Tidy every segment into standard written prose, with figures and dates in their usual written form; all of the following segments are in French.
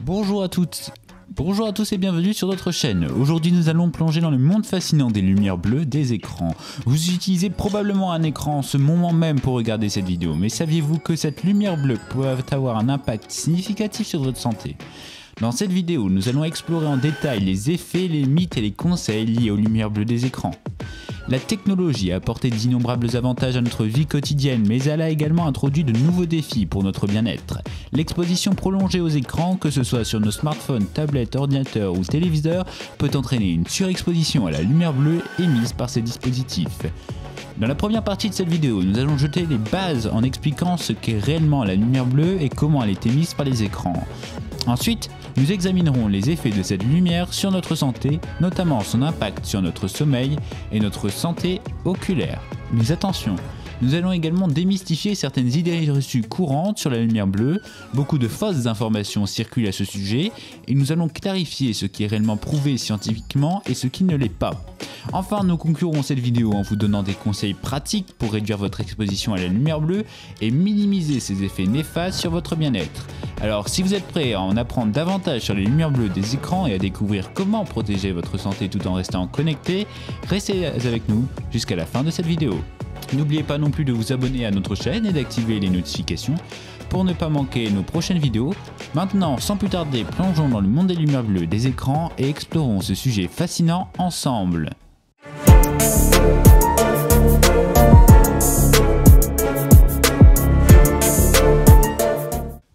Bonjour à toutes, bonjour à tous et bienvenue sur notre chaîne. Aujourd'hui nous allons plonger dans le monde fascinant des lumières bleues des écrans. Vous utilisez probablement un écran en ce moment même pour regarder cette vidéo, mais saviez-vous que cette lumière bleue peut avoir un impact significatif sur votre santé ? Dans cette vidéo, nous allons explorer en détail les effets, les mythes et les conseils liés aux lumières bleues des écrans. La technologie a apporté d'innombrables avantages à notre vie quotidienne, mais elle a également introduit de nouveaux défis pour notre bien-être. L'exposition prolongée aux écrans, que ce soit sur nos smartphones, tablettes, ordinateurs ou téléviseurs, peut entraîner une surexposition à la lumière bleue émise par ces dispositifs. Dans la première partie de cette vidéo, nous allons jeter les bases en expliquant ce qu'est réellement la lumière bleue et comment elle est émise par les écrans. Ensuite, nous examinerons les effets de cette lumière sur notre santé, notamment son impact sur notre sommeil et notre santé oculaire. Mais attention, nous allons également démystifier certaines idées reçues courantes sur la lumière bleue, beaucoup de fausses informations circulent à ce sujet, et nous allons clarifier ce qui est réellement prouvé scientifiquement et ce qui ne l'est pas. Enfin, nous conclurons cette vidéo en vous donnant des conseils pratiques pour réduire votre exposition à la lumière bleue et minimiser ses effets néfastes sur votre bien-être. Alors, si vous êtes prêts à en apprendre davantage sur les lumières bleues des écrans et à découvrir comment protéger votre santé tout en restant connecté, restez avec nous jusqu'à la fin de cette vidéo. N'oubliez pas non plus de vous abonner à notre chaîne et d'activer les notifications pour ne pas manquer nos prochaines vidéos. Maintenant, sans plus tarder, plongeons dans le monde des lumières bleues des écrans et explorons ce sujet fascinant ensemble.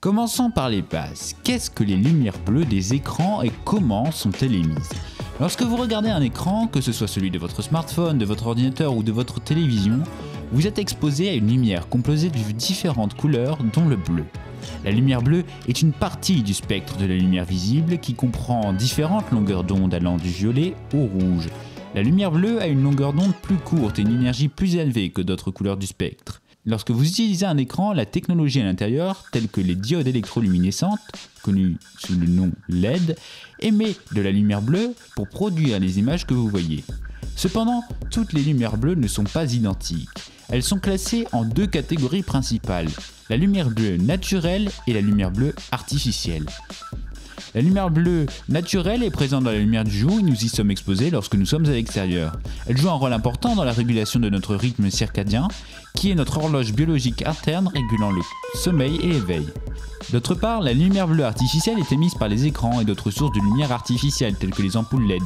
Commençons par les bases. Qu'est-ce que les lumières bleues des écrans et comment sont-elles émises ? Lorsque vous regardez un écran, que ce soit celui de votre smartphone, de votre ordinateur ou de votre télévision, vous êtes exposé à une lumière composée de différentes couleurs, dont le bleu. La lumière bleue est une partie du spectre de la lumière visible qui comprend différentes longueurs d'onde allant du violet au rouge. La lumière bleue a une longueur d'onde plus courte et une énergie plus élevée que d'autres couleurs du spectre. Lorsque vous utilisez un écran, la technologie à l'intérieur, telle que les diodes électroluminescentes, connues sous le nom LED, émet de la lumière bleue pour produire les images que vous voyez. Cependant, toutes les lumières bleues ne sont pas identiques. Elles sont classées en deux catégories principales, la lumière bleue naturelle et la lumière bleue artificielle. La lumière bleue naturelle est présente dans la lumière du jour et nous y sommes exposés lorsque nous sommes à l'extérieur. Elle joue un rôle important dans la régulation de notre rythme circadien, qui est notre horloge biologique interne régulant le sommeil et l'éveil. D'autre part, la lumière bleue artificielle est émise par les écrans et d'autres sources de lumière artificielle telles que les ampoules LED.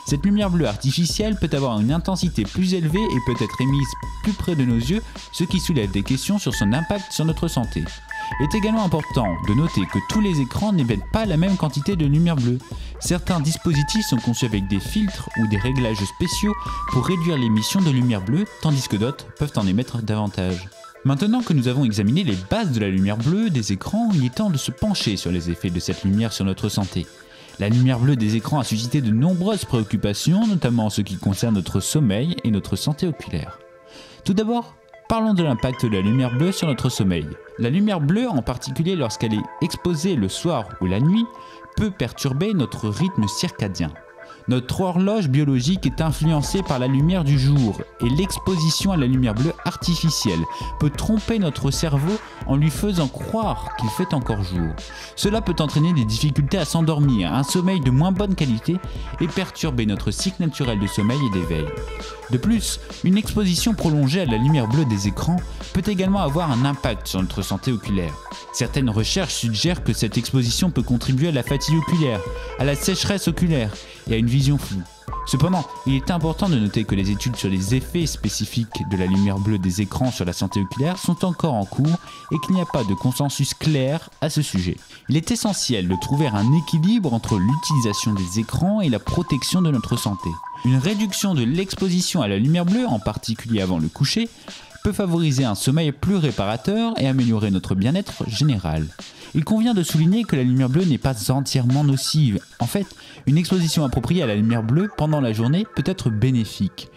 Cette lumière bleue artificielle peut avoir une intensité plus élevée et peut être émise plus près de nos yeux, ce qui soulève des questions sur son impact sur notre santé. Il est également important de noter que tous les écrans n'émettent pas la même quantité de lumière bleue. Certains dispositifs sont conçus avec des filtres ou des réglages spéciaux pour réduire l'émission de lumière bleue, tandis que d'autres peuvent en émettre davantage. Maintenant que nous avons examiné les bases de la lumière bleue des écrans, il est temps de se pencher sur les effets de cette lumière sur notre santé. La lumière bleue des écrans a suscité de nombreuses préoccupations, notamment en ce qui concerne notre sommeil et notre santé oculaire. Tout d'abord, parlons de l'impact de la lumière bleue sur notre sommeil. La lumière bleue, en particulier lorsqu'elle est exposée le soir ou la nuit, peut perturber notre rythme circadien. Notre horloge biologique est influencée par la lumière du jour et l'exposition à la lumière bleue artificielle peut tromper notre cerveau en lui faisant croire qu'il fait encore jour. Cela peut entraîner des difficultés à s'endormir, un sommeil de moins bonne qualité et perturber notre cycle naturel de sommeil et d'éveil. De plus, une exposition prolongée à la lumière bleue des écrans peut également avoir un impact sur notre santé oculaire. Certaines recherches suggèrent que cette exposition peut contribuer à la fatigue oculaire, à la sécheresse oculaire et à une vision floue. Cependant, il est important de noter que les études sur les effets spécifiques de la lumière bleue des écrans sur la santé oculaire sont encore en cours et qu'il n'y a pas de consensus clair à ce sujet. Il est essentiel de trouver un équilibre entre l'utilisation des écrans et la protection de notre santé. Une réduction de l'exposition à la lumière bleue, en particulier avant le coucher, peut favoriser un sommeil plus réparateur et améliorer notre bien-être général. Il convient de souligner que la lumière bleue n'est pas entièrement nocive. En fait, une exposition appropriée à la lumière bleue pendant la journée peut être bénéfique.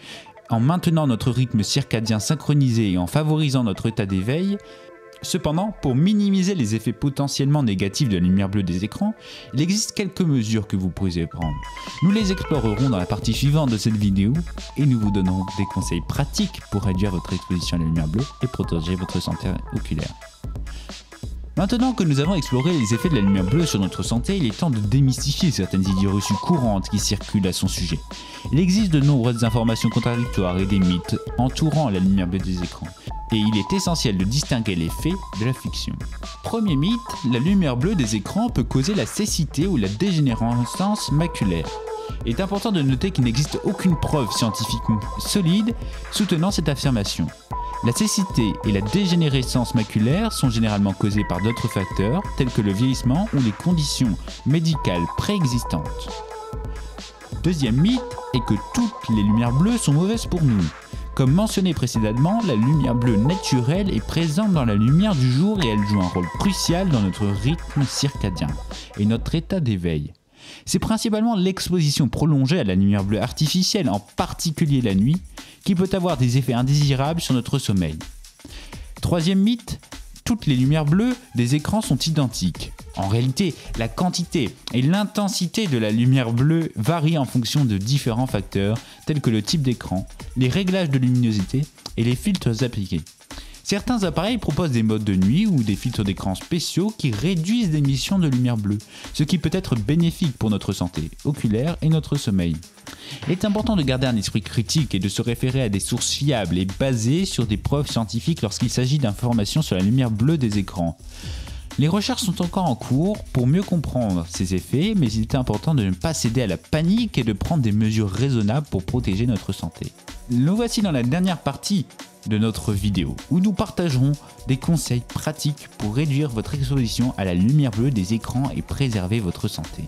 En maintenant notre rythme circadien synchronisé et en favorisant notre état d'éveil. Cependant, pour minimiser les effets potentiellement négatifs de la lumière bleue des écrans, il existe quelques mesures que vous pouvez prendre. Nous les explorerons dans la partie suivante de cette vidéo et nous vous donnerons des conseils pratiques pour réduire votre exposition à la lumière bleue et protéger votre santé oculaire. Maintenant que nous avons exploré les effets de la lumière bleue sur notre santé, il est temps de démystifier certaines idées reçues courantes qui circulent à son sujet. Il existe de nombreuses informations contradictoires et des mythes entourant la lumière bleue des écrans. Et il est essentiel de distinguer les faits de la fiction. Premier mythe, la lumière bleue des écrans peut causer la cécité ou la dégénérescence maculaire. Il est important de noter qu'il n'existe aucune preuve scientifique solide soutenant cette affirmation. La cécité et la dégénérescence maculaire sont généralement causées par d'autres facteurs tels que le vieillissement ou les conditions médicales préexistantes. Deuxième mythe est que toutes les lumières bleues sont mauvaises pour nous. Comme mentionné précédemment, la lumière bleue naturelle est présente dans la lumière du jour et elle joue un rôle crucial dans notre rythme circadien et notre état d'éveil. C'est principalement l'exposition prolongée à la lumière bleue artificielle, en particulier la nuit, qui peut avoir des effets indésirables sur notre sommeil. Troisième mythe, toutes les lumières bleues des écrans sont identiques. En réalité, la quantité et l'intensité de la lumière bleue varient en fonction de différents facteurs tels que le type d'écran, les réglages de luminosité et les filtres appliqués. Certains appareils proposent des modes de nuit ou des filtres d'écran spéciaux qui réduisent l'émission de lumière bleue, ce qui peut être bénéfique pour notre santé oculaire et notre sommeil. Il est important de garder un esprit critique et de se référer à des sources fiables et basées sur des preuves scientifiques lorsqu'il s'agit d'informations sur la lumière bleue des écrans. Les recherches sont encore en cours pour mieux comprendre ces effets, mais il est important de ne pas céder à la panique et de prendre des mesures raisonnables pour protéger notre santé. Nous voici dans la dernière partie de notre vidéo, où nous partagerons des conseils pratiques pour réduire votre exposition à la lumière bleue des écrans et préserver votre santé.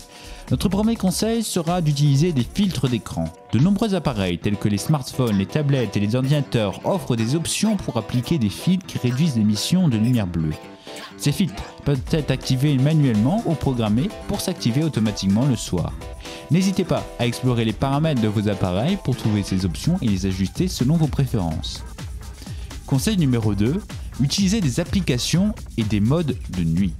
Notre premier conseil sera d'utiliser des filtres d'écran. De nombreux appareils tels que les smartphones, les tablettes et les ordinateurs offrent des options pour appliquer des filtres qui réduisent l'émission de lumière bleue. Ces filtres peuvent être activés manuellement ou programmés pour s'activer automatiquement le soir. N'hésitez pas à explorer les paramètres de vos appareils pour trouver ces options et les ajuster selon vos préférences. Conseil numéro 2, utilisez des applications et des modes de nuit.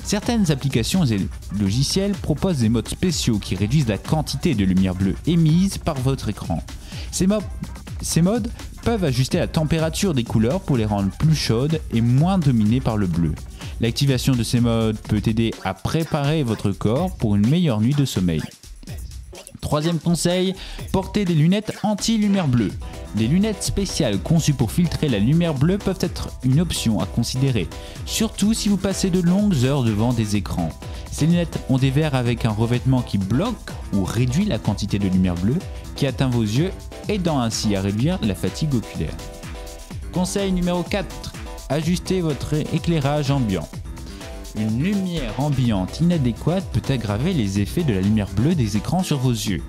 Certaines applications et logiciels proposent des modes spéciaux qui réduisent la quantité de lumière bleue émise par votre écran. Ces modes peuvent ajuster la température des couleurs pour les rendre plus chaudes et moins dominées par le bleu. L'activation de ces modes peut aider à préparer votre corps pour une meilleure nuit de sommeil. Troisième conseil, portez des lunettes anti-lumière bleue. Des lunettes spéciales conçues pour filtrer la lumière bleue peuvent être une option à considérer, surtout si vous passez de longues heures devant des écrans. Ces lunettes ont des verres avec un revêtement qui bloque ou réduit la quantité de lumière bleue qui atteint vos yeux, aidant ainsi à réduire la fatigue oculaire. Conseil numéro 4, ajustez votre éclairage ambiant. Une lumière ambiante inadéquate peut aggraver les effets de la lumière bleue des écrans sur vos yeux.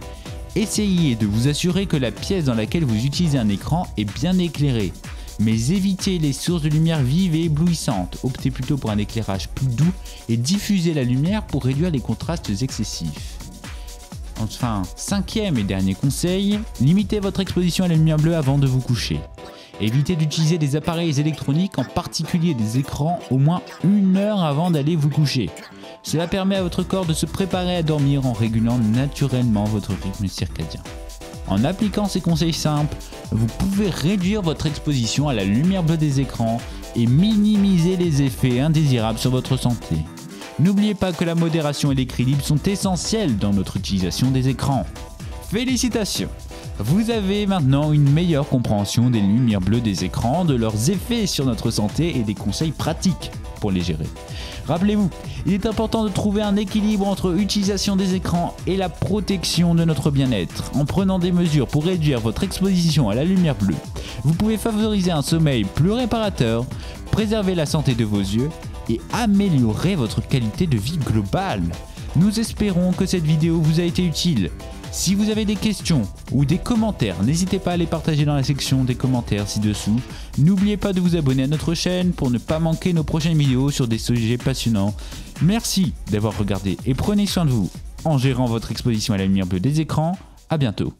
Essayez de vous assurer que la pièce dans laquelle vous utilisez un écran est bien éclairée, mais évitez les sources de lumière vives et éblouissantes. Optez plutôt pour un éclairage plus doux et diffusez la lumière pour réduire les contrastes excessifs. Enfin, cinquième et dernier conseil, limitez votre exposition à la lumière bleue avant de vous coucher. Évitez d'utiliser des appareils électroniques, en particulier des écrans, au moins 1 heure avant d'aller vous coucher. Cela permet à votre corps de se préparer à dormir en régulant naturellement votre rythme circadien. En appliquant ces conseils simples, vous pouvez réduire votre exposition à la lumière bleue des écrans et minimiser les effets indésirables sur votre santé. N'oubliez pas que la modération et l'équilibre sont essentiels dans notre utilisation des écrans. Félicitations! Vous avez maintenant une meilleure compréhension des lumières bleues des écrans, de leurs effets sur notre santé et des conseils pratiques pour les gérer. Rappelez-vous, il est important de trouver un équilibre entre l'utilisation des écrans et la protection de notre bien-être. En prenant des mesures pour réduire votre exposition à la lumière bleue, vous pouvez favoriser un sommeil plus réparateur, préserver la santé de vos yeux et améliorer votre qualité de vie globale. Nous espérons que cette vidéo vous a été utile. Si vous avez des questions ou des commentaires, n'hésitez pas à les partager dans la section des commentaires ci-dessous. N'oubliez pas de vous abonner à notre chaîne pour ne pas manquer nos prochaines vidéos sur des sujets passionnants. Merci d'avoir regardé et prenez soin de vous en gérant votre exposition à la lumière bleue des écrans. À bientôt.